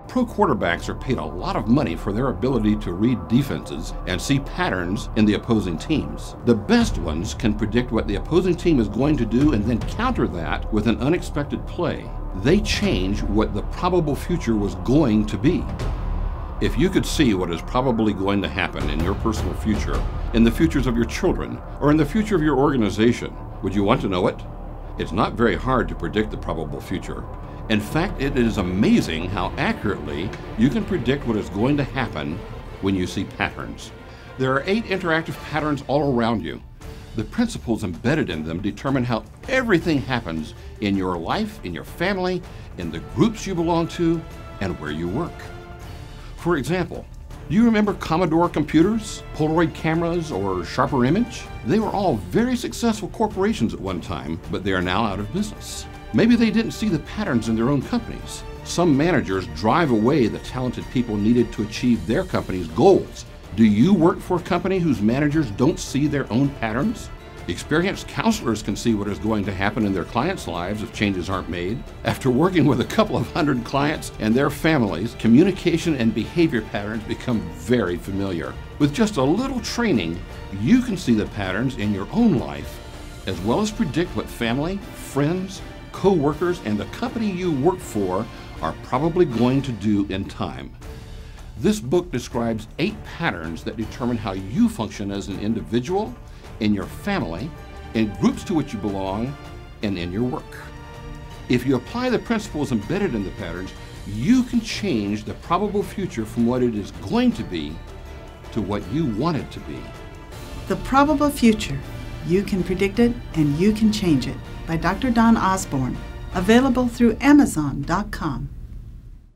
Pro quarterbacks are paid a lot of money for their ability to read defenses and see patterns in the opposing teams. The best ones can predict what the opposing team is going to do and then counter that with an unexpected play. They change what the probable future was going to be. If you could see what is probably going to happen in your personal future, in the futures of your children, or in the future of your organization, would you want to know it? It's not very hard to predict the probable future. In fact, it is amazing how accurately you can predict what is going to happen when you see patterns. There are 8 interactive patterns all around you. The principles embedded in them determine how everything happens in your life, in your family, in the groups you belong to, and where you work. For example, do you remember Commodore computers, Polaroid cameras, or Sharper Image? They were all very successful corporations at one time, but they are now out of business. Maybe they didn't see the patterns in their own companies. Some managers drive away the talented people needed to achieve their company's goals. Do you work for a company whose managers don't see their own patterns? Experienced counselors can see what is going to happen in their clients' lives if changes aren't made. After working with a couple of hundred clients and their families, communication and behavior patterns become very familiar. With just a little training, you can see the patterns in your own life, as well as predict what family, friends, co-workers, and the company you work for are probably going to do in time. This book describes 8 patterns that determine how you function as an individual, in your family, in groups to which you belong, and in your work. If you apply the principles embedded in the patterns, you can change the probable future from what it is going to be to what you want it to be. The Probable Future. You can predict it and you can change it, by Dr. Don Osborne. Available through Amazon.com.